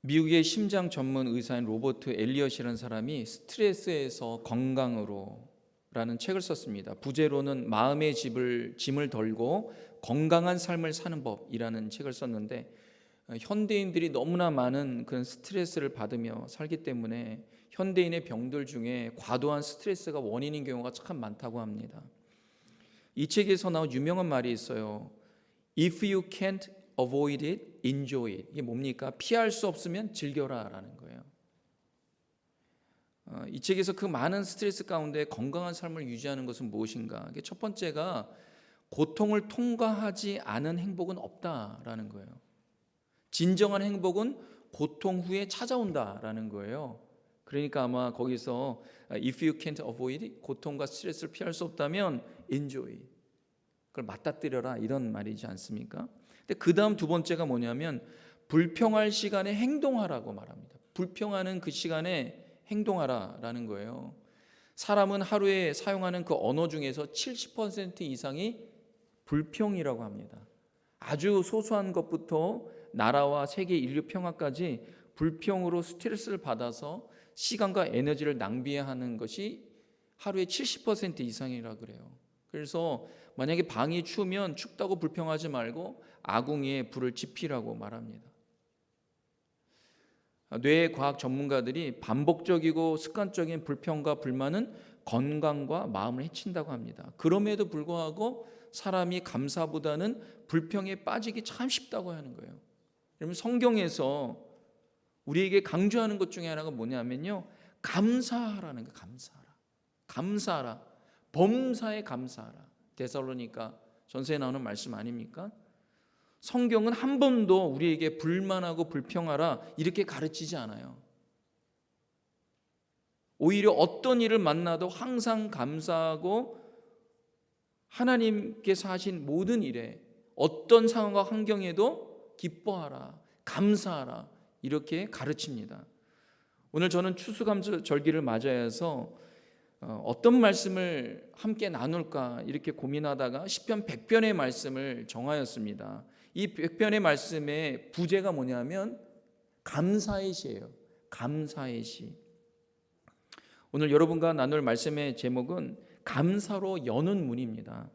미국의 심장 전문 의사인 로버트 엘리엇이라는 사람이 스트레스에서 건강으로 라는 책을 썼습니다. 부제로는 마음의 짐을 덜고 건강한 삶을 사는 법이라는 책을 썼는데, 현대인들이 너무나 많은 그런 스트레스를 받으며 살기 때문에 현대인의 병들 중에 과도한 스트레스가 원인인 경우가 참 많다고 합니다. 이 책에서 나온 유명한 말이 있어요. If you can't avoid it, enjoy it. 이게 뭡니까? 피할 수 없으면 즐겨라 라는 거예요. 이 책에서 그 많은 스트레스 가운데 건강한 삶을 유지하는 것은 무엇인가? 첫 번째가 고통을 통과하지 않은 행복은 없다라는 거예요. 진정한 행복은 고통 후에 찾아온다라는 거예요. 그러니까 아마 거기서 if you can't avoid it, 고통과 스트레스를 피할 수 없다면 enjoy, 그걸 맞닥뜨려라 이런 말이지 않습니까? 근데 그 다음 두 번째가 뭐냐면 불평할 시간에 행동하라고 말합니다. 불평하는 그 시간에 행동하라라는 거예요. 사람은 하루에 사용하는 그 언어 중에서 70% 이상이 불평이라고 합니다. 아주 소소한 것부터 나라와 세계 인류 평화까지 불평으로 스트레스를 받아서 시간과 에너지를 낭비하는 것이 하루에 70% 이상이라 그래요. 그래서 만약에 방이 추우면 춥다고 불평하지 말고 아궁이에 불을 지피라고 말합니다. 뇌과학 전문가들이 반복적이고 습관적인 불평과 불만은 건강과 마음을 해친다고 합니다. 그럼에도 불구하고 사람이 감사보다는 불평에 빠지기 참 쉽다고 하는 거예요. 여러분, 성경에서 우리에게 강조하는 것 중에 하나가 뭐냐면요, 감사하라는 거예요. 감사하라. 범사에 감사하라. 데살로니가 전서에 나오는 말씀 아닙니까? 성경은 한 번도 우리에게 불만하고 불평하라 이렇게 가르치지 않아요. 오히려 어떤 일을 만나도 항상 감사하고 하나님께서 하신 모든 일에 어떤 상황과 환경에도 기뻐하라, 감사하라 이렇게 가르칩니다. 오늘 저는 추수감사절기를 맞이해서 어떤 말씀을 함께 나눌까 이렇게 고민하다가 시편 100편의 말씀을 정하였습니다. 이 100편의 말씀의 부제가 뭐냐면 감사의 시예요. 감사의 시. 오늘 여러분과 나눌 말씀의 제목은 감사로 여는 문입니다.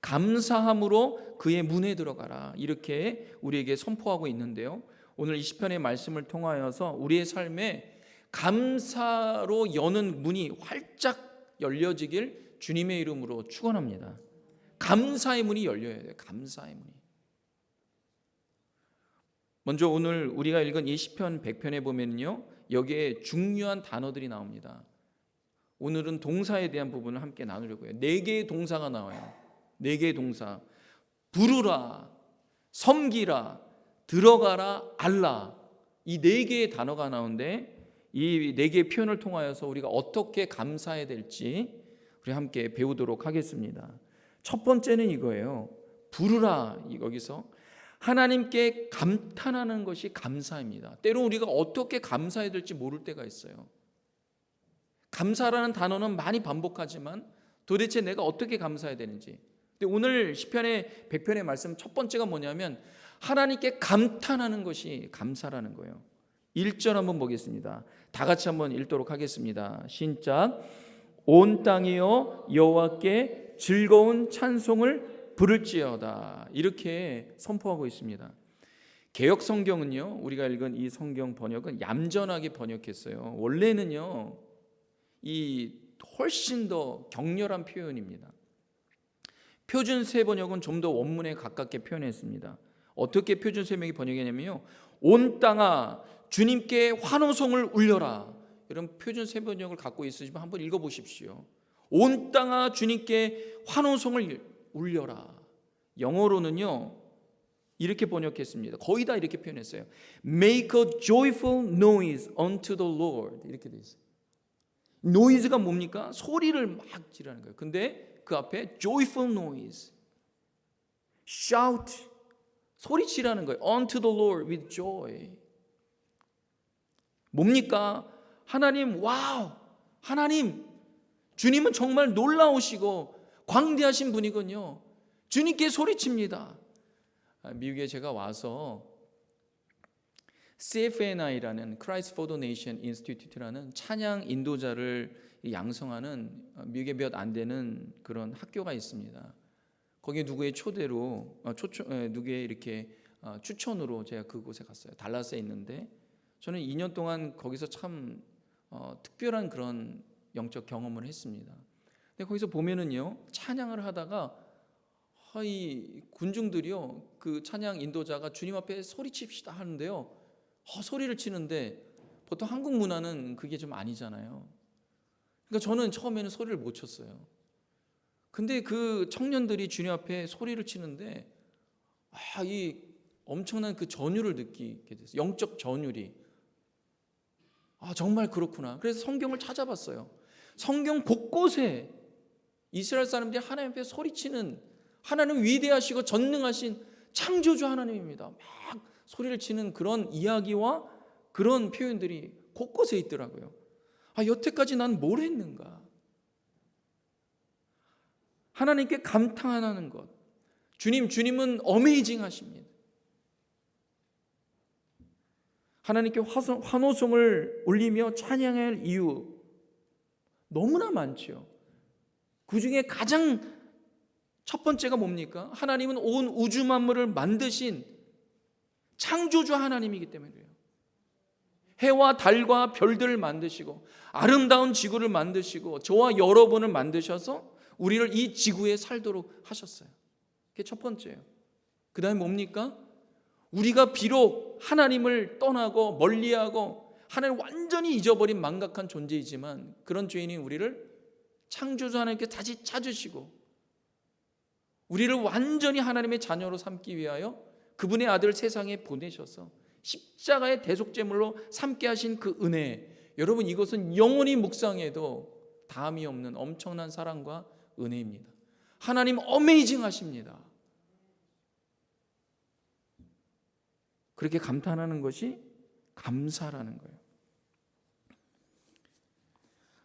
감사함으로 그의 문에 들어가라 이렇게 우리에게 선포하고 있는데요, 오늘 이 시편의 말씀을 통하여서 우리의 삶에 감사로 여는 문이 활짝 열려지길 주님의 이름으로 축원합니다. 감사의 문이 열려야 돼요. 감사의 문이. 먼저 오늘 우리가 읽은 이 시편 100편에 보면요, 여기에 중요한 단어들이 나옵니다. 오늘은 동사에 대한 부분을 함께 나누려고요. 4개의 동사가 나와요. 4개의 동사. 부르라, 섬기라, 들어가라, 알라. 이 4개의 단어가 나오는데 이 4개의 표현을 통하여서 우리가 어떻게 감사해야 될지 우리 함께 배우도록 하겠습니다. 첫 번째는 이거예요. 부르라. 여기서 하나님께 감탄하는 것이 감사입니다. 때로 우리가 어떻게 감사해야 될지 모를 때가 있어요. 감사라는 단어는 많이 반복하지만 도대체 내가 어떻게 감사해야 되는지. 근데 오늘 시편의 100편의 말씀 첫 번째가 뭐냐면 하나님께 감탄하는 것이 감사라는 거예요. 1절 한번 보겠습니다. 다 같이 한번 읽도록 하겠습니다. 시작. 온 땅이여 여호와께 즐거운 찬송을 부를지어다. 이렇게 선포하고 있습니다. 개역 성경은요, 우리가 읽은 이 성경 번역은 얌전하게 번역했어요. 원래는요, 이 훨씬 더 격렬한 표현입니다. 표준세 번역은 좀 더 원문에 가깝게 표현했습니다. 어떻게 표준세 번역했냐면요, 온 땅아 주님께 환호성을 울려라. 여러분, 표준세 번역을 갖고 있으시면 한번 읽어보십시오. 온 땅아 주님께 환호성을 울려라. 영어로는요 이렇게 번역했습니다. 거의 다 이렇게 표현했어요. Make a joyful noise unto the Lord. 이렇게 돼 있어요. noise가 뭡니까? 소리를 막 지르는 거예요. 근데 그 앞에 joyful noise, shout, 소리치라는 거예요. unto the Lord with joy. 뭡니까? 하나님, 와우, 하나님, 주님은 정말 놀라우시고 광대하신 분이군요. 주님께 소리칩니다. 미국에 제가 와서 CFNI라는 Christ for the Nation Institute라는 찬양 인도자를 양성하는 미국에 몇 안 되는 그런 학교가 있습니다. 거기에 누구의 초대로 누구의 이렇게 추천으로 제가 그곳에 갔어요. 달라스에 있는데 저는 2년 동안 거기서 참 특별한 그런 영적 경험을 했습니다. 근데 거기서 보면은요, 찬양을 하다가 이 군중들이요, 그 찬양 인도자가 주님 앞에 소리칩시다 하는데요, 소리를 치는데 보통 한국 문화는 그게 좀 아니잖아요. 그러니까 저는 처음에는 소리를 못 쳤어요. 근데 그 청년들이 주님 앞에 소리를 치는데 이 엄청난 그 전율을 느끼게 됐어요. 영적 전율이. 정말 그렇구나. 그래서 성경을 찾아봤어요. 성경 곳곳에 이스라엘 사람들이 하나님 앞에 소리치는, 하나님 위대하시고 전능하신 창조주 하나님입니다. 막 소리를 치는 그런 이야기와 그런 표현들이 곳곳에 있더라고요. 여태까지 난 뭘 했는가? 하나님께 감탄하는 것. 주님은 어메이징 하십니다. 하나님께 환호성을 올리며 찬양할 이유 너무나 많죠. 그 중에 가장 첫 번째가 뭡니까? 하나님은 온 우주 만물을 만드신 창조주 하나님이기 때문에 그래요. 해와 달과 별들을 만드시고 아름다운 지구를 만드시고 저와 여러분을 만드셔서 우리를 이 지구에 살도록 하셨어요. 그게 첫 번째예요. 그 다음에 뭡니까? 우리가 비록 하나님을 떠나고 멀리하고 하나님을 완전히 잊어버린 망각한 존재이지만 그런 죄인인 우리를 창조주 하나님께 다시 찾으시고 우리를 완전히 하나님의 자녀로 삼기 위하여 그분의 아들 세상에 보내셔서 십자가의 대속제물로 삼게 하신 그 은혜, 여러분 이것은 영원히 묵상해도 다함이 없는 엄청난 사랑과 은혜입니다. 하나님 어메이징 하십니다. 그렇게 감탄하는 것이 감사라는 거예요.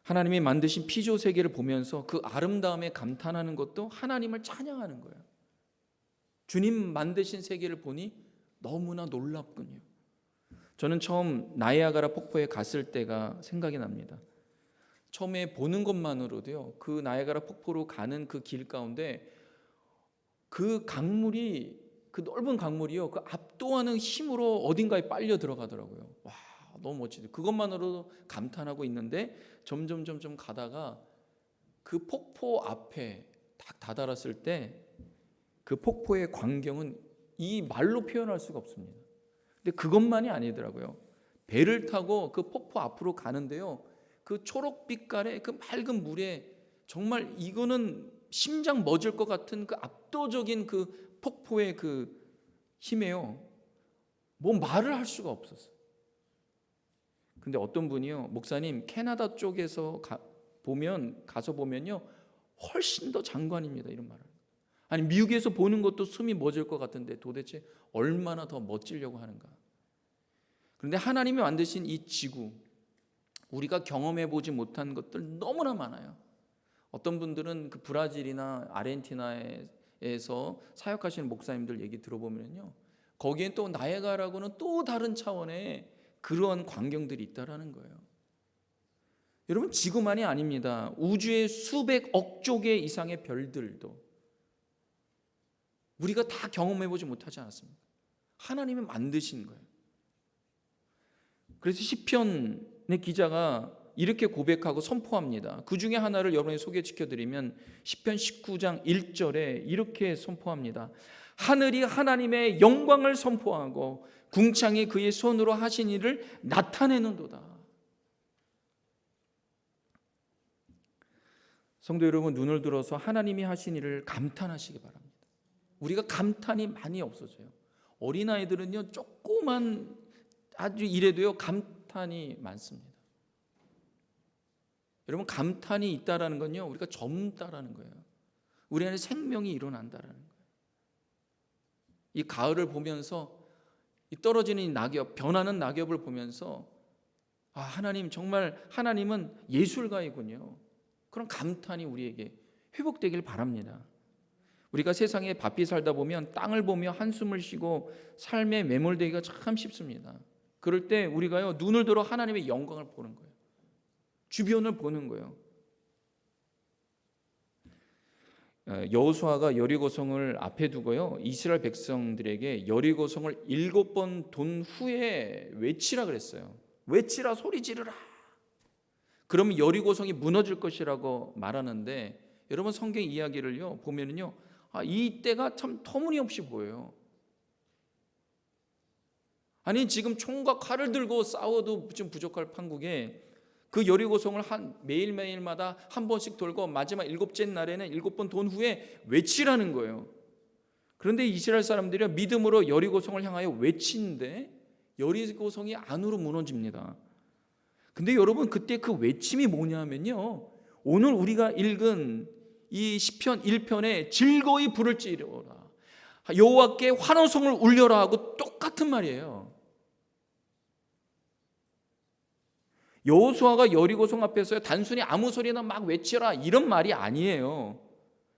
하나님이 만드신 피조 세계를 보면서 그 아름다움에 감탄하는 것도 하나님을 찬양하는 거예요. 주님 만드신 세계를 보니 너무나 놀랍군요. 저는 처음 나이아가라 폭포에 갔을 때가 생각이 납니다. 처음에 보는 것만으로도요, 그 나이아가라 폭포로 가는 그 길 가운데 그 강물이, 그 넓은 강물이요, 그 압도하는 힘으로 어딘가에 빨려 들어가더라고요. 와, 너무 멋지다. 그것만으로도 감탄하고 있는데 점점 가다가 그 폭포 앞에 딱 다다랐을 때 그 폭포의 광경은 이 말로 표현할 수가 없습니다. 근데 그것만이 아니더라고요. 배를 타고 그 폭포 앞으로 가는데요, 그 초록빛깔의 그 맑은 물에 정말 이거는 심장 멎을 것 같은 그 압도적인 그 폭포의 그 힘에요, 뭐 말을 할 수가 없었어요. 근데 어떤 분이요, 목사님 캐나다 쪽에서 가서 보면요 훨씬 더 장관입니다, 이런 말을. 아니 미국에서 보는 것도 숨이 멎을 것 같은데 도대체 얼마나 더 멋지려고 하는가. 그런데 하나님이 만드신 이 지구, 우리가 경험해 보지 못한 것들 너무나 많아요. 어떤 분들은 그 브라질이나 아르헨티나에서 사역하시는 목사님들 얘기 들어보면요, 거기엔 또 나이아가라고는 또 다른 차원의 그러한 광경들이 있다라는 거예요. 여러분 지구만이 아닙니다. 우주의 수백억 조 개 이상의 별들도 우리가 다 경험해 보지 못하지 않았습니까? 하나님이 만드신 거예요. 그래서 시편의 기자가 이렇게 고백하고 선포합니다. 그 중에 하나를 여러분이 소개시켜드리면 시편 19장 1절에 이렇게 선포합니다. 하늘이 하나님의 영광을 선포하고 궁창이 그의 손으로 하신 일을 나타내는도다. 성도 여러분, 눈을 들어서 하나님이 하신 일을 감탄하시기 바랍니다. 우리가 감탄이 많이 없어져요. 어린아이들은요 조그만 아주 일에도요 감탄이 많습니다. 여러분 감탄이 있다라는 건요 우리가 젊다라는 거예요. 우리 안에 생명이 일어난다라는 거예요. 이 가을을 보면서 이 떨어지는 이 낙엽, 변하는 낙엽을 보면서 하나님 정말 하나님은 예술가이군요. 그런 감탄이 우리에게 회복되길 바랍니다. 우리가 세상에 바삐 살다 보면 땅을 보며 한숨을 쉬고 삶에 매몰되기가 참 쉽습니다. 그럴 때 우리가요 눈을 들어 하나님의 영광을 보는 거예요. 주변을 보는 거예요. 여호수아가 여리고성을 앞에 두고요 이스라엘 백성들에게 여리고성을 7번 돈 후에 외치라 그랬어요. 외치라, 소리 지르라. 그러면 여리고성이 무너질 것이라고 말하는데, 여러분 성경 이야기를요 보면은요 이때가 참 터무니없이 보여요. 아니 지금 총과 칼을 들고 싸워도 좀 부족할 판국에 그 여리고성을 매일매일마다 한 번씩 돌고 마지막 7째 날에는 7번 돈 후에 외치라는 거예요. 그런데 이스라엘 사람들이 믿음으로 여리고성을 향하여 외치는데 여리고성이 안으로 무너집니다. 근데 여러분 그때 그 외침이 뭐냐면요, 오늘 우리가 읽은 이 시편 1편에 즐거이 부를 지르라, 여호와께 환호성을 울려라 하고 똑같은 말이에요. 여호수아가 여리고성 앞에서 단순히 아무 소리나 막 외치라 이런 말이 아니에요.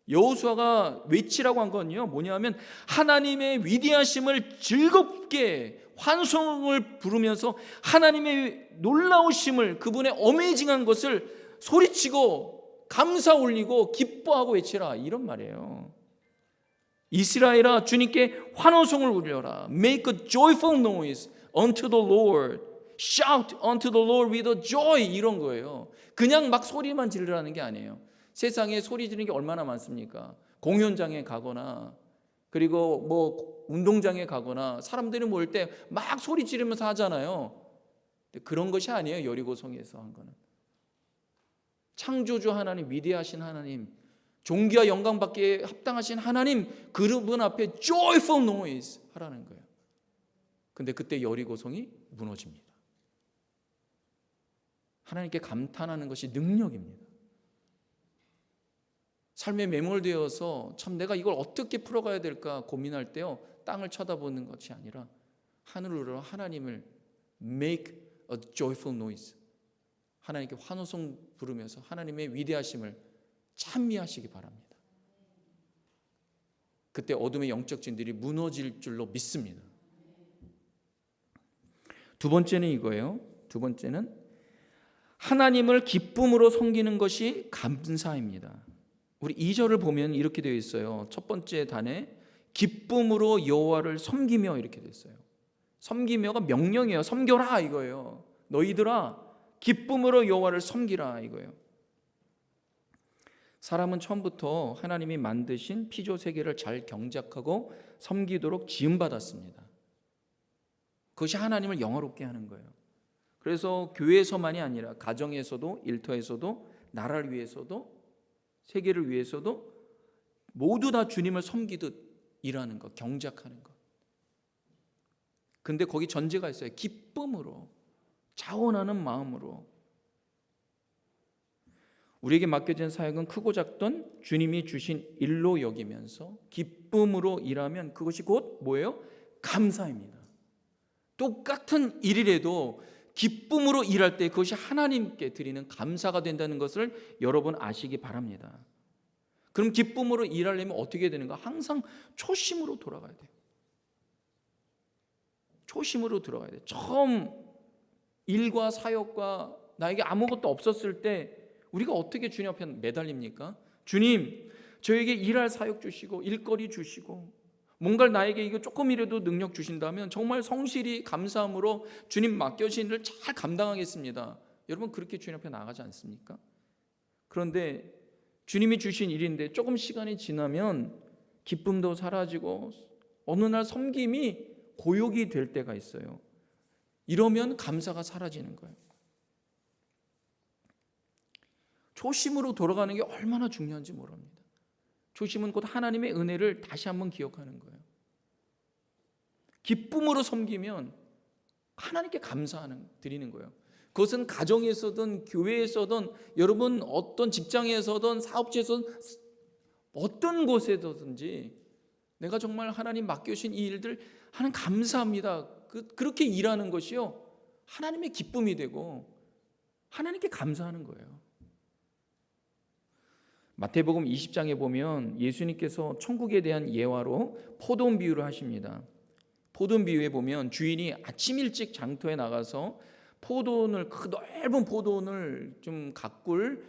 여호수아가 외치라고 한 건요 뭐냐면 하나님의 위대하심을 즐겁게 환송을 부르면서 하나님의 놀라우심을, 그분의 어메이징한 것을 소리치고 감사 올리고 기뻐하고 외치라 이런 말이에요. 이스라엘아 주님께 환호성을 울려라. Make a joyful noise unto the Lord. Shout unto the Lord with a joy. 이런 거예요. 그냥 막 소리만 지르라는 게 아니에요. 세상에 소리 지르는 게 얼마나 많습니까? 공연장에 가거나 그리고 뭐 운동장에 가거나 사람들이 모일 때 막 소리 지르면서 하잖아요. 그런 것이 아니에요. 여리고성에서 한 거는 창조주 하나님, 위대하신 하나님, 존귀와 영광 받기에 합당하신 하나님, 그분 앞에 joyful noise 하라는 거예요. 근데 그때 여리고성이 무너집니다. 하나님께 감탄하는 것이 능력입니다. 삶에 매몰되어서 참 내가 이걸 어떻게 풀어가야 될까 고민할 때요 땅을 쳐다보는 것이 아니라 하늘으로 하나님을 make a joyful noise, 하나님께 환호성 부르면서 하나님의 위대하심을 찬미하시기 바랍니다. 그때 어둠의 영적 진들이 무너질 줄로 믿습니다. 두 번째는 이거예요. 두 번째는 하나님을 기쁨으로 섬기는 것이 감사입니다. 우리 2절을 보면 이렇게 되어 있어요. 첫 번째 단에 기쁨으로 여호와를 섬기며 이렇게 되어 있어요. 섬기며가 명령이에요. 섬겨라 이거예요. 너희들아 기쁨으로 여호와를 섬기라 이거예요. 사람은 처음부터 하나님이 만드신 피조 세계를 잘 경작하고 섬기도록 지음받았습니다. 그것이 하나님을 영화롭게 하는 거예요. 그래서 교회에서만이 아니라 가정에서도, 일터에서도, 나라를 위해서도, 세계를 위해서도 모두 다 주님을 섬기듯 일하는 것, 경작하는 것. 근데 거기 전제가 있어요. 기쁨으로, 자원하는 마음으로. 우리에게 맡겨진 사역은 크고 작던 주님이 주신 일로 여기면서 기쁨으로 일하면 그것이 곧 뭐예요? 감사입니다. 똑같은 일이라도 기쁨으로 일할 때 그것이 하나님께 드리는 감사가 된다는 것을 여러분 아시기 바랍니다. 그럼 기쁨으로 일하려면 어떻게 되는가? 항상 초심으로 돌아가야 돼요. 초심으로 들어가야 돼요. 처음 일과 사역과 나에게 아무것도 없었을 때 우리가 어떻게 주님 앞에 매달립니까? 주님, 저에게 일할 사역 주시고 일거리 주시고 뭔가 나에게 이거 조금이라도 능력 주신다면 정말 성실히 감사함으로 주님 맡겨진 일을 잘 감당하겠습니다. 여러분 그렇게 주님 앞에 나가지 않습니까? 그런데 주님이 주신 일인데 조금 시간이 지나면 기쁨도 사라지고 어느 날 섬김이 고욕이 될 때가 있어요. 이러면 감사가 사라지는 거예요. 초심으로 돌아가는 게 얼마나 중요한지 모릅니다. 초심은 곧 하나님의 은혜를 다시 한번 기억하는 거예요. 기쁨으로 섬기면 하나님께 드리는 거예요. 그것은 가정에서든 교회에서든 여러분 어떤 직장에서든 사업체에서든 어떤 곳에서든지 내가 정말 하나님 맡겨주신 이 일들 하나님 감사합니다. 그렇게 일하는 것이요 하나님의 기쁨이 되고 하나님께 감사하는 거예요. 마태복음 20장에 보면 예수님께서 천국에 대한 예화로 포도원 비유를 하십니다. 포도원 비유에 보면 주인이 아침 일찍 장터에 나가서 포도원을, 그 넓은 포도원을 좀 가꿀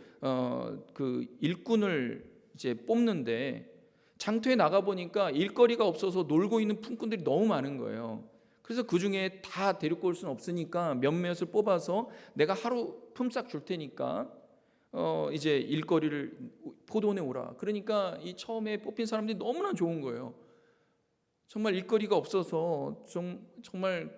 그 일꾼을 이제 뽑는데, 장터에 나가 보니까 일거리가 없어서 놀고 있는 품꾼들이 너무 많은 거예요. 그래서 그 중에 다 데리고 올 수는 없으니까 몇몇을 뽑아서 내가 하루 품삯 줄 테니까 이제 일거리를 포도원에 오라. 그러니까 이 처음에 뽑힌 사람들이 너무나 좋은 거예요. 정말 일거리가 없어서 정말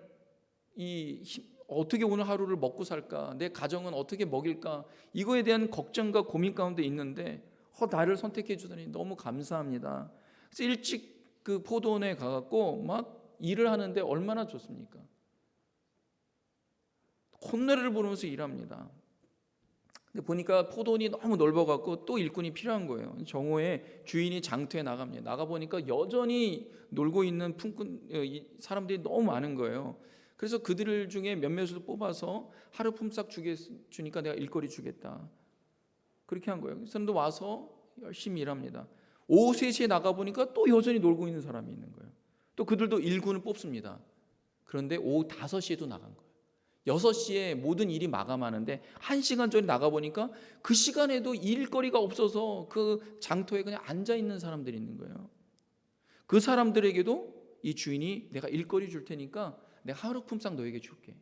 어떻게 오늘 하루를 먹고 살까, 내 가정은 어떻게 먹일까, 이거에 대한 걱정과 고민 가운데 있는데 나를 선택해 주다니 너무 감사합니다. 그래서 일찍 그 포도원에 가갖고 막 일을 하는데 얼마나 좋습니까? 콧노래를 부르면서 일합니다. 근데 보니까 포도원이 너무 넓어갖고 또 일꾼이 필요한 거예요. 정오에 주인이 장터에 나갑니다. 나가 보니까 여전히 놀고 있는 품꾼 사람들이 너무 많은 거예요. 그래서 그들 중에 몇몇을 뽑아서 하루 품삯 주니까 내가 일거리 주겠다. 그렇게 한 거예요. 그 사람도 와서 열심히 일합니다. 오후 3시에 나가 보니까 또 여전히 놀고 있는 사람이 있는 거예요. 또 그들도 일꾼을 뽑습니다. 그런데 오후 5시에도 나간 거예요. 6시에 모든 일이 마감하는데 1시간 전에 나가보니까 그 시간에도 일거리가 없어서 그 장터에 그냥 앉아있는 사람들이 있는 거예요. 그 사람들에게도 이 주인이 내가 일거리 줄 테니까 내가 하루 품삯 너에게 줄게.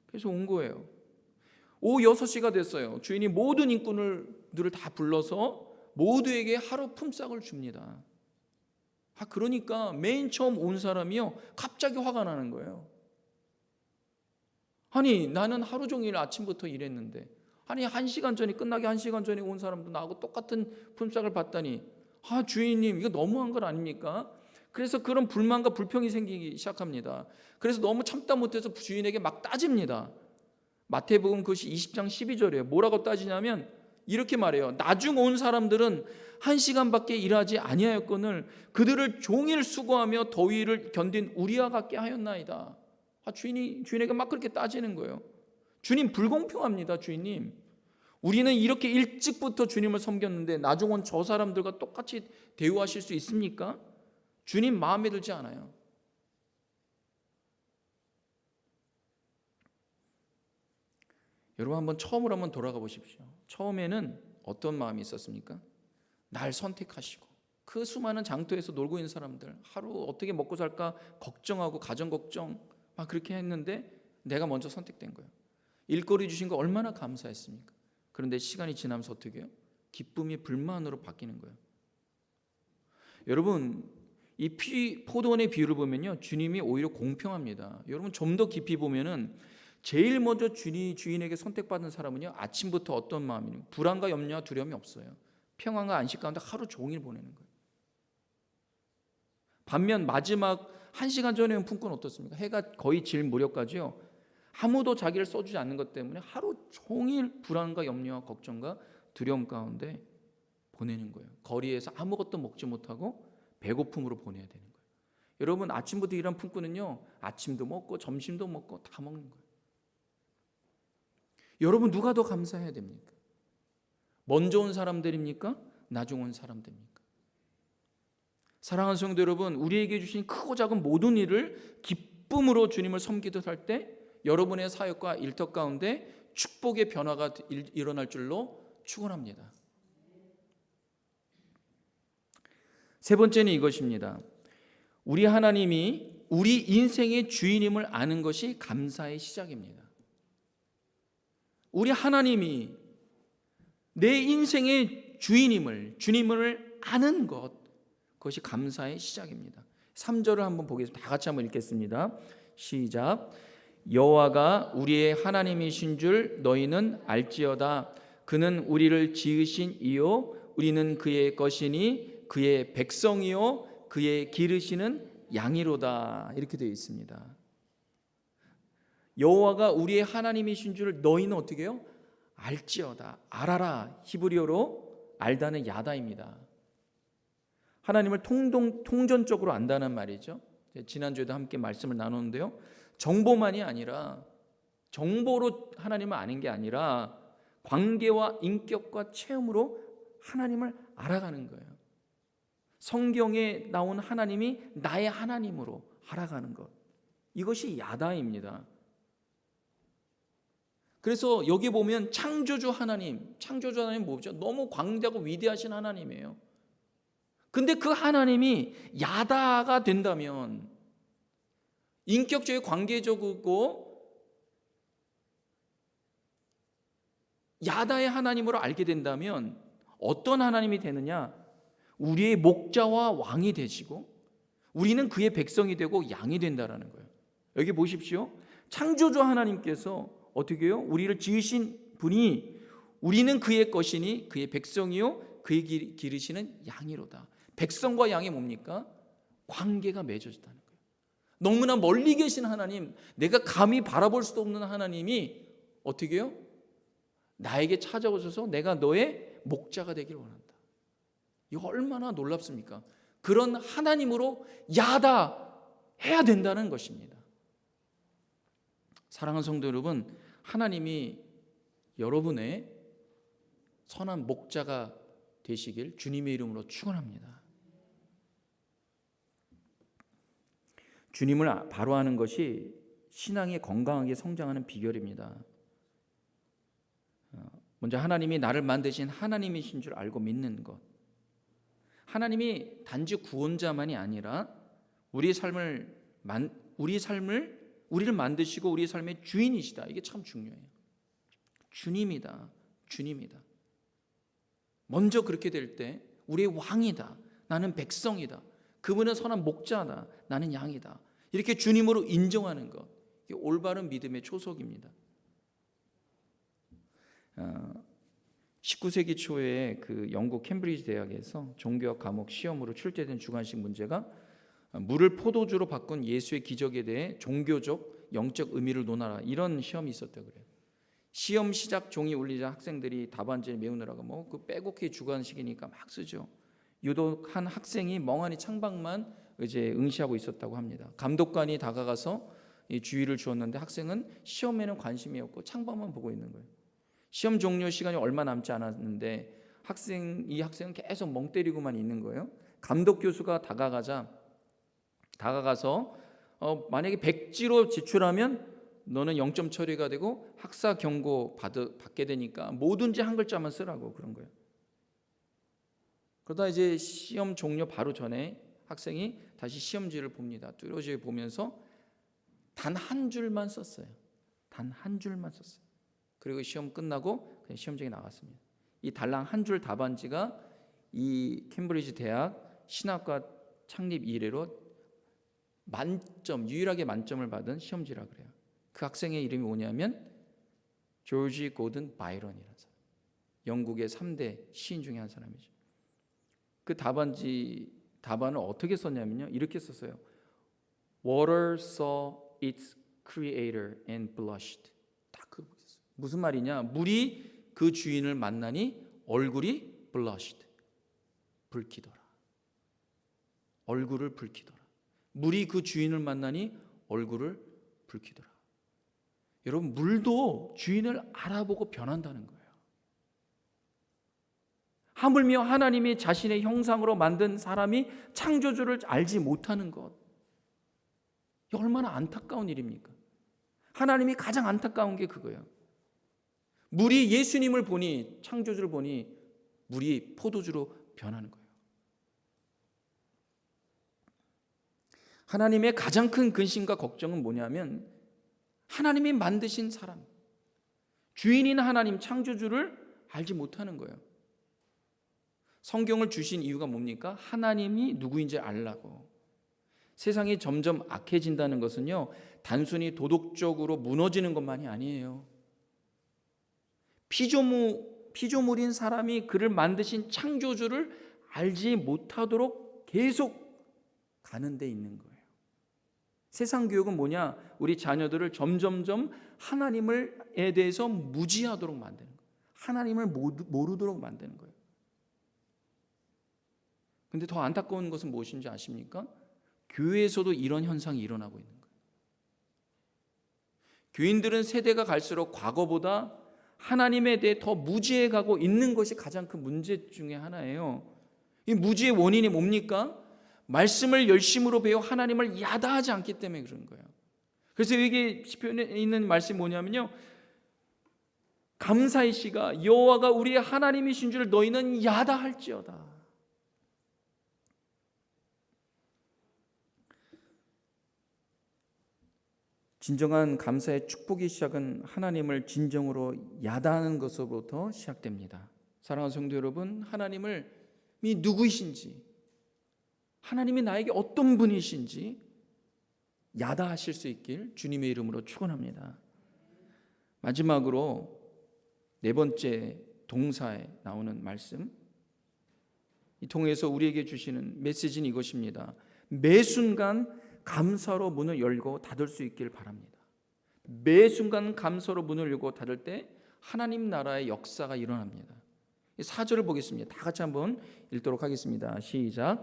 그래서 온 거예요. 오후 6시가 됐어요. 주인이 모든 일꾼들을 다 불러서 모두에게 하루 품삯을 줍니다. 그러니까 맨 처음 온 사람이요, 갑자기 화가 나는 거예요. 아니, 나는 하루 종일 아침부터 일했는데, 아니 1시간 전에, 끝나기 1시간 전에 온 사람도 나하고 똑같은 품삯을 받다니, 주인님 이거 너무한 건 아닙니까? 그래서 그런 불만과 불평이 생기기 시작합니다. 그래서 너무 참다 못해서 주인에게 막 따집니다. 마태복음 그것이 20장 12절이에요. 뭐라고 따지냐면 이렇게 말해요. 나중 온 사람들은 1시간밖에 일하지 아니하였거늘 그들을 종일 수고하며 더위를 견딘 우리와 같게 하였나이다. 주인에게 막 그렇게 따지는 거예요. 주님 불공평합니다. 주인님, 우리는 이렇게 일찍부터 주님을 섬겼는데 나중 온 저 사람들과 똑같이 대우하실 수 있습니까? 주님 마음에 들지 않아요. 여러분 한번 처음으로 한번 돌아가 보십시오. 처음에는 어떤 마음이 있었습니까? 날 선택하시고 그 수많은 장터에서 놀고 있는 사람들, 하루 어떻게 먹고 살까 걱정하고 가정 걱정 막 그렇게 했는데 내가 먼저 선택된 거예요. 일거리 주신 거 얼마나 감사했습니까? 그런데 시간이 지나면서 어떻게 해요? 기쁨이 불만으로 바뀌는 거예요. 여러분, 이 포도원의 비유를 보면요, 주님이 오히려 공평합니다. 여러분 좀 더 깊이 보면은 제일 먼저 주인에게 선택받은 사람은요, 아침부터 어떤 마음이냐, 불안과 염려와 두려움이 없어요. 평안과 안식 가운데 하루 종일 보내는 거예요. 반면 마지막 1시간 전에 온 품꾼은 어떻습니까? 해가 거의 질 무렵까지요, 아무도 자기를 써주지 않는 것 때문에 하루 종일 불안과 염려와 걱정과 두려움 가운데 보내는 거예요. 거리에서 아무것도 먹지 못하고 배고픔으로 보내야 되는 거예요. 여러분 아침부터 일한 품꾼은요, 아침도 먹고 점심도 먹고 다 먹는 거예요. 여러분 누가 더 감사해야 됩니까? 먼저 온 사람들입니까? 나중 온 사람들입니까? 사랑하는 성도 여러분, 우리에게 주신 크고 작은 모든 일을 기쁨으로 주님을 섬기듯 할 때 여러분의 사역과 일터 가운데 축복의 변화가 일어날 줄로 축원합니다. 세 번째는 이것입니다. 우리 하나님이 우리 인생의 주인임을 아는 것이 감사의 시작입니다. 우리 하나님이 내 인생의 주님을 아는 것, 그것이 감사의 시작입니다. 3절을 한번 보겠습니다. 다 같이 한번 읽겠습니다. 시작. 여호와가 우리의 하나님이신 줄 너희는 알지어다. 그는 우리를 지으신 이요 우리는 그의 것이니 그의 백성이요 그의 기르시는 양이로다. 이렇게 되어 있습니다. 여호와가 우리의 하나님이신 줄 너희는 어떻게 해요? 알지어다. 알아라. 히브리어로 알다는 야다입니다. 하나님을 통전적으로 안다는 말이죠. 지난주에도 함께 말씀을 나눴는데요, 정보만이 아니라, 정보로 하나님을 아는 게 아니라 관계와 인격과 체험으로 하나님을 알아가는 거예요. 성경에 나온 하나님이 나의 하나님으로 알아가는 것, 이것이 야다입니다. 그래서 여기 보면 창조주 하나님 뭐죠? 너무 광대하고 위대하신 하나님이에요. 근데 그 하나님이 야다가 된다면, 인격적이고 관계적이고 야다의 하나님으로 알게 된다면 어떤 하나님이 되느냐? 우리의 목자와 왕이 되시고 우리는 그의 백성이 되고 양이 된다라는 거예요. 여기 보십시오. 창조주 하나님께서 어떻게 해요? 우리를 지으신 분이 우리는 그의 것이니 그의 백성이요 그의 기르시는 양이로다. 백성과 양이 뭡니까? 관계가 맺어졌다는 거예요. 너무나 멀리 계신 하나님, 내가 감히 바라볼 수도 없는 하나님이 어떻게 해요? 나에게 찾아오셔서 내가 너의 목자가 되기를 원한다. 이거 얼마나 놀랍습니까? 그런 하나님으로 야다 해야 된다는 것입니다. 사랑하는 성도 여러분, 하나님이 여러분의 선한 목자가 되시길 주님의 이름으로 축원합니다. 주님을 바로 아는 것이 신앙이 건강하게 성장하는 비결입니다. 먼저 하나님이 나를 만드신 하나님이신 줄 알고 믿는 것. 하나님이 단지 구원자만이 아니라 우리를 만드시고 우리 삶의 주인이시다. 이게 참 중요해요. 주님이다. 먼저 그렇게 될 때 우리의 왕이다. 나는 백성이다. 그분은 선한 목자다. 나는 양이다. 이렇게 주님으로 인정하는 것. 이게 올바른 믿음의 초석입니다. 19세기 초에 그 영국 캠브리지 대학에서 종교학 과목 시험으로 출제된 주관식 문제가 물을 포도주로 바꾼 예수의 기적에 대해 종교적, 영적 의미를 논하라, 이런 시험이 있었다고 그래요. 시험 시작 종이 울리자 학생들이 답안지를 메우느라고 그 빼곡히 주관식이니까 막 쓰죠. 유독 한 학생이 멍하니 창밖만 이제 응시하고 있었다고 합니다. 감독관이 다가가서 이 주의를 주었는데 학생은 시험에는 관심이 없고 창밖만 보고 있는 거예요. 시험 종료 시간이 얼마 남지 않았는데 이 학생은 계속 멍 때리고만 있는 거예요. 감독 교수가 다가가서 만약에 백지로 제출하면 너는 0점 처리가 되고 학사 경고 받게 되니까 뭐든지 한 글자만 쓰라고 그런 거예요. 그러다 이제 시험 종료 바로 전에 학생이 다시 시험지를 봅니다. 뚜렷이 보면서 단 한 줄만 썼어요. 그리고 시험 끝나고 그냥 시험장에 나갔습니다. 이 달랑 한 줄 답안지가 이 캠브리지 대학 신학과 창립 이래로 유일하게 만점을 받은 시험지라 그래요. 그 학생의 이름이 뭐냐면 조지 고든 바이런이라는 사람. 영국의 3대 시인 중에 한 사람이죠. 그 답안을 어떻게 썼냐면요, 이렇게 썼어요. Water saw its creator and blushed. 딱 그 무슨 말이냐? 물이 그 주인을 만나니 얼굴이 blushed, 붉히더라. 얼굴을 붉히더라. 물이 그 주인을 만나니 얼굴을 붉히더라. 여러분, 물도 주인을 알아보고 변한다는 거예요. 하물며 하나님이 자신의 형상으로 만든 사람이 창조주를 알지 못하는 것, 이 얼마나 안타까운 일입니까? 하나님이 가장 안타까운 게 그거예요. 물이 예수님을 보니, 창조주를 보니 물이 포도주로 변하는 거예요. 하나님의 가장 큰 근심과 걱정은 뭐냐면 하나님이 만드신 사람, 주인인 하나님, 창조주를 알지 못하는 거예요. 성경을 주신 이유가 뭡니까? 하나님이 누구인지 알라고. 세상이 점점 악해진다는 것은요, 단순히 도덕적으로 무너지는 것만이 아니에요. 피조물인 사람이 그를 만드신 창조주를 알지 못하도록 계속 가는 데 있는 거예요. 세상 교육은 뭐냐? 우리 자녀들을 점점점 하나님에 대해서 무지하도록 만드는 거예요. 하나님을 모르도록 만드는 거예요. 근데 더 안타까운 것은 무엇인지 아십니까? 교회에서도 이런 현상이 일어나고 있는 거예요. 교인들은 세대가 갈수록 과거보다 하나님에 대해 더 무지해가고 있는 것이 가장 큰 문제 중에 하나예요. 이 무지의 원인이 뭡니까? 말씀을 열심으로 배워 하나님을 야다하지 않기 때문에 그런 거예요. 그래서 여기 시편에 있는 말씀이 뭐냐면요, 감사의 시가 여호와가 우리의 하나님이신 줄 너희는 야다할지어다. 진정한 감사의 축복의 시작은 하나님을 진정으로 야다하는 것으로부터 시작됩니다. 사랑하는 성도 여러분, 하나님이 누구이신지, 하나님이 나에게 어떤 분이신지 야다하실 수 있길 주님의 이름으로 축원합니다. 마지막으로 네 번째 동사에 나오는 말씀, 이 통해서 우리에게 주시는 메시지는 이것입니다. 매 순간 감사로 문을 열고 닫을 수 있길 바랍니다. 매 순간 감사로 문을 열고 닫을 때 하나님 나라의 역사가 일어납니다. 4절을 보겠습니다. 다 같이 한번 읽도록 하겠습니다. 시작.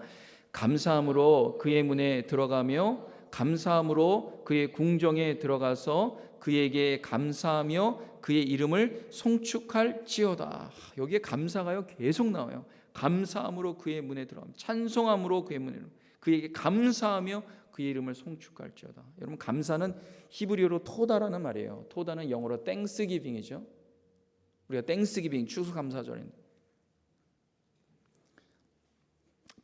감사함으로 그의 문에 들어가며 감사함으로 그의 궁정에 들어가서 그에게 감사하며 그의 이름을 송축할지어다. 여기에 감사가요 계속 나와요. 감사함으로 그의 문에 들어가며 찬송함으로 그의 문에 그에게 감사하며 그의 이름을 송축할지어다. 여러분, 감사는 히브리어로 토다라는 말이에요. 토다는 영어로 땡스기빙이죠. 우리가 땡스기빙 추수감사절인데,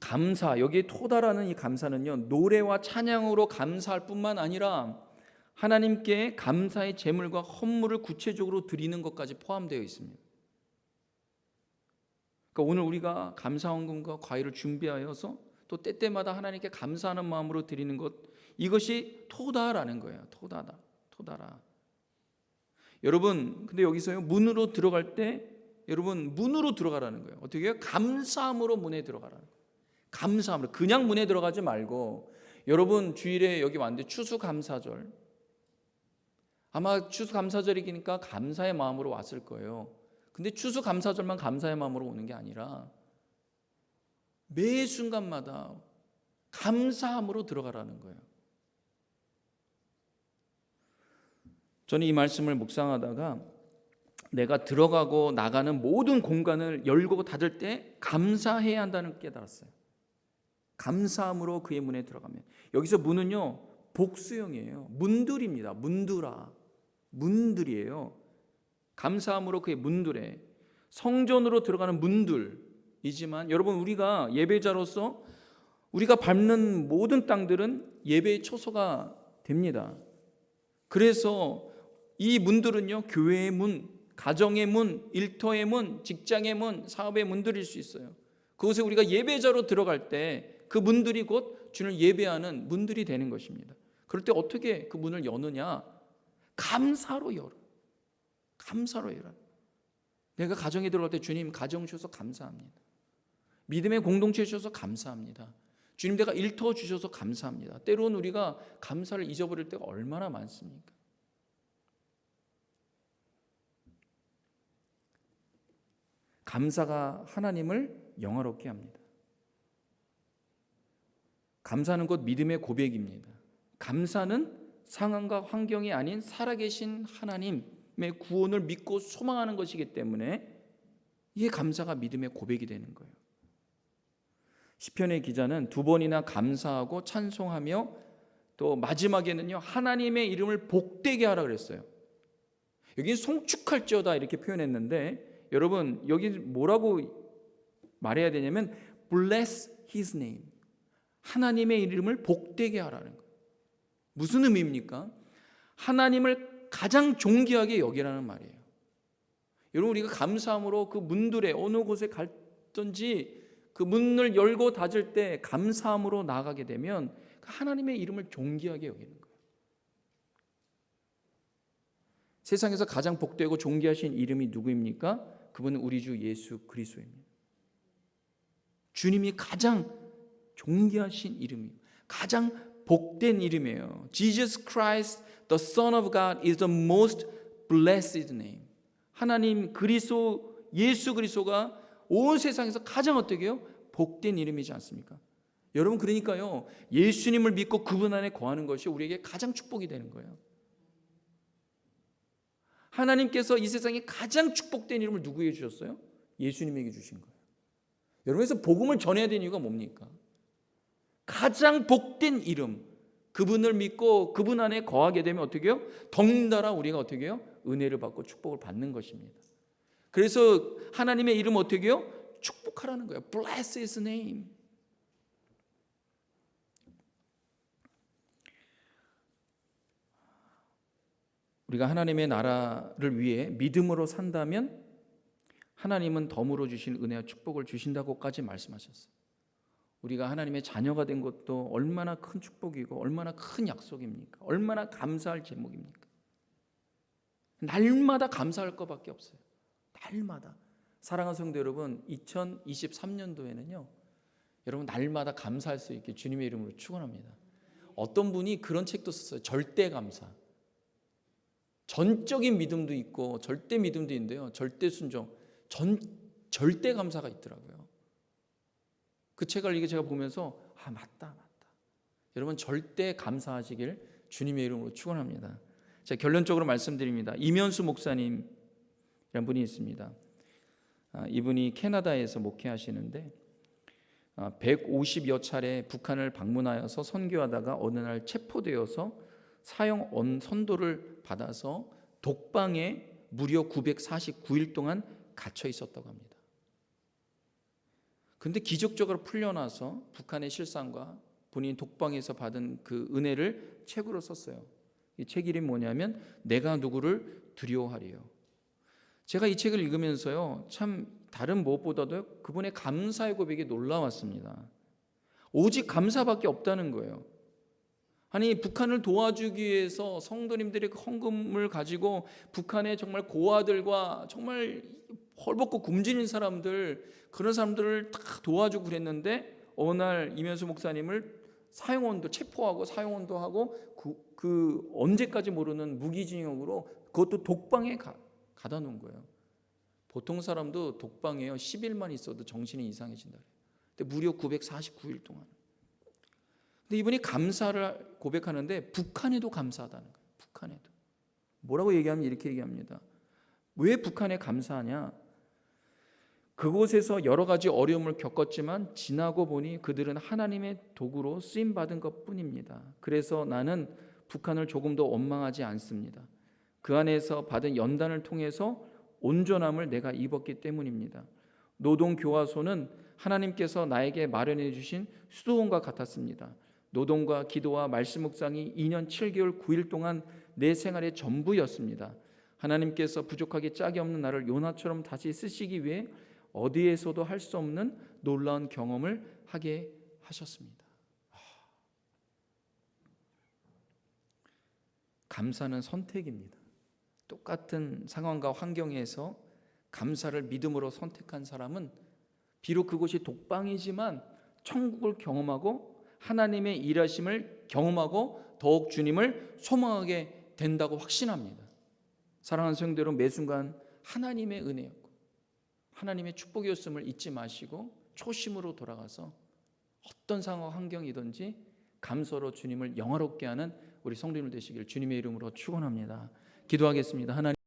감사, 여기 토다라는 이 감사는요, 노래와 찬양으로 감사할 뿐만 아니라 하나님께 감사의 제물과 헌물을 구체적으로 드리는 것까지 포함되어 있습니다. 그러니까 오늘 우리가 감사헌금과 과일을 준비하여서 또 때때마다 하나님께 감사하는 마음으로 드리는 것, 이것이 토다라는 거예요. 토다라. 여러분, 근데 여기서요, 문으로 들어갈 때 여러분 문으로 들어가라는 거예요. 어떻게 해요? 감사함으로 문에 들어가라는 거예요. 감사함으로. 그냥 문에 들어가지 말고, 여러분 주일에 여기 왔는데 추수감사절, 아마 추수감사절이니까 감사의 마음으로 왔을 거예요. 근데 추수감사절만 감사의 마음으로 오는 게 아니라 매 순간마다 감사함으로 들어가라는 거예요. 저는 이 말씀을 묵상하다가 내가 들어가고 나가는 모든 공간을 열고 닫을 때 감사해야 한다는 걸 깨달았어요. 감사함으로 그의 문에 들어가면, 여기서 문은요 복수형이에요. 문들입니다. 문들이에요. 감사함으로 그의 문들에, 성전으로 들어가는 문들이지만 여러분, 우리가 예배자로서 우리가 밟는 모든 땅들은 예배의 초소가 됩니다. 그래서 이 문들은요, 교회의 문, 가정의 문, 일터의 문, 직장의 문, 사업의 문들일 수 있어요. 그곳에 우리가 예배자로 들어갈 때 그 문들이 곧 주를 예배하는 문들이 되는 것입니다. 그럴 때 어떻게 그 문을 여느냐? 감사로 열어. 감사로 열어. 내가 가정에 들어갈 때 주님 가정 주셔서 감사합니다. 믿음의 공동체 주셔서 감사합니다. 주님, 내가 일터 주셔서 감사합니다. 때로는 우리가 감사를 잊어버릴 때가 얼마나 많습니까? 감사가 하나님을 영화롭게 합니다. 감사는 곧 믿음의 고백입니다. 감사는 상황과 환경이 아닌 살아계신 하나님의 구원을 믿고 소망하는 것이기 때문에 이게 감사가 믿음의 고백이 되는 거예요. 시편의 기자는 두 번이나 감사하고 찬송하며 또 마지막에는요, 하나님의 이름을 복되게 하라 그랬어요. 여기 송축할지어다 이렇게 표현했는데, 여러분 여기 뭐라고 말해야 되냐면 bless his name, 하나님의 이름을 복되게 하라는 거예요. 무슨 의미입니까? 하나님을 가장 존귀하게 여기라는 말이에요. 여러분, 우리가 감사함으로 그 문들에 어느 곳에 갈든지 그 문을 열고 닫을 때 감사함으로 나아가게 되면 하나님의 이름을 존귀하게 여기는 거예요. 세상에서 가장 복되고 존귀하신 이름이 누구입니까? 그분은 우리 주 예수 그리스도입니다. 주님이 가장 존귀하신 이름이에요. 가장 복된 이름이에요. Jesus Christ, the Son of God, is the most blessed name. 하나님 그리스도, 예수 그리스도가 온 세상에서 가장 어떻게 해요? 복된 이름이지 않습니까? 여러분, 그러니까요, 예수님을 믿고 그분 안에 거하는 것이 우리에게 가장 축복이 되는 거예요. 하나님께서 이 세상에 가장 축복된 이름을 누구에게 주셨어요? 예수님에게 주신 거예요. 여러분, 그래서 복음을 전해야 되는 이유가 뭡니까? 가장 복된 이름, 그분을 믿고 그분 안에 거하게 되면 어떻게 해요? 덩달아 우리가 어떻게 해요? 은혜를 받고 축복을 받는 것입니다. 그래서 하나님의 이름 어떻게 해요? 축복하라는 거예요. Bless His name. 우리가 하나님의 나라를 위해 믿음으로 산다면 하나님은 덤으로 주신 은혜와 축복을 주신다고까지 말씀하셨어요. 우리가 하나님의 자녀가 된 것도 얼마나 큰 축복이고 얼마나 큰 약속입니까? 얼마나 감사할 제목입니까? 날마다 감사할 것밖에 없어요. 날마다. 사랑하는 성도 여러분, 2023년도에는요 여러분 날마다 감사할 수 있게 주님의 이름으로 축원합니다. 어떤 분이 그런 책도 썼어요. 절대 감사. 전적인 믿음도 있고 절대 믿음도 있는데요, 절대 순종, 절대 감사가 있더라고요. 그 책을 이게 제가 보면서 맞다. 여러분 절대 감사하시길 주님의 이름으로 축원합니다. 자, 결론적으로 말씀드립니다. 이면수 목사님이라는 분이 있습니다. 이분이 캐나다에서 목회하시는데 150여 차례 북한을 방문하여서 선교하다가 어느 날 체포되어서 사형 선고를 받아서 독방에 무려 949일 동안 갇혀 있었다고 합니다. 그런데 기적적으로 풀려나서 북한의 실상과 본인 독방에서 받은 그 은혜를 책으로 썼어요. 이 책 이름이 뭐냐면 내가 누구를 두려워하리요. 제가 이 책을 읽으면서요 참 다른 무엇보다도 그분의 감사의 고백이 놀라웠습니다. 오직 감사밖에 없다는 거예요. 아니, 북한을 도와주기 위해서 성도님들의 헌금을 가지고 북한의 정말 고아들과 정말 헐벗고 굶주린 사람들, 그런 사람들을 다 도와주고 그랬는데 어느 날 이면수 목사님을 사형원도 체포하고 사형원도 하고 그 언제까지 모르는 무기징역으로 그것도 독방에 가다 놓은 거예요. 보통 사람도 독방에요 10일만 있어도 정신이 이상해진다. 근데 무려 949일 동안. 근데 이분이 감사를 고백하는데 북한에도 감사하다는 거예요. 북한에도. 뭐라고 얘기하면 이렇게 얘기합니다. 왜 북한에 감사하냐? 그곳에서 여러 가지 어려움을 겪었지만 지나고 보니 그들은 하나님의 도구로 쓰임받은 것뿐입니다. 그래서 나는 북한을 조금도 원망하지 않습니다. 그 안에서 받은 연단을 통해서 온전함을 내가 입었기 때문입니다. 노동교화소는 하나님께서 나에게 마련해 주신 수도원과 같았습니다. 노동과 기도와 말씀 묵상이 2년 7개월 9일 동안 내 생활의 전부였습니다. 하나님께서 부족하게 짝이 없는 나를 요나처럼 다시 쓰시기 위해 어디에서도 할 수 없는 놀라운 경험을 하게 하셨습니다. 감사는 선택입니다. 똑같은 상황과 환경에서 감사를 믿음으로 선택한 사람은 비록 그곳이 독방이지만 천국을 경험하고 하나님의 일하심을 경험하고 더욱 주님을 소망하게 된다고 확신합니다. 사랑하는 성도 여러분, 매 순간 하나님의 은혜였고 하나님의 축복이었음을 잊지 마시고 초심으로 돌아가서 어떤 상황 환경이든지 감사로 주님을 영화롭게 하는 우리 성도님들 되시길 주님의 이름으로 축원합니다. 기도하겠습니다. 하나님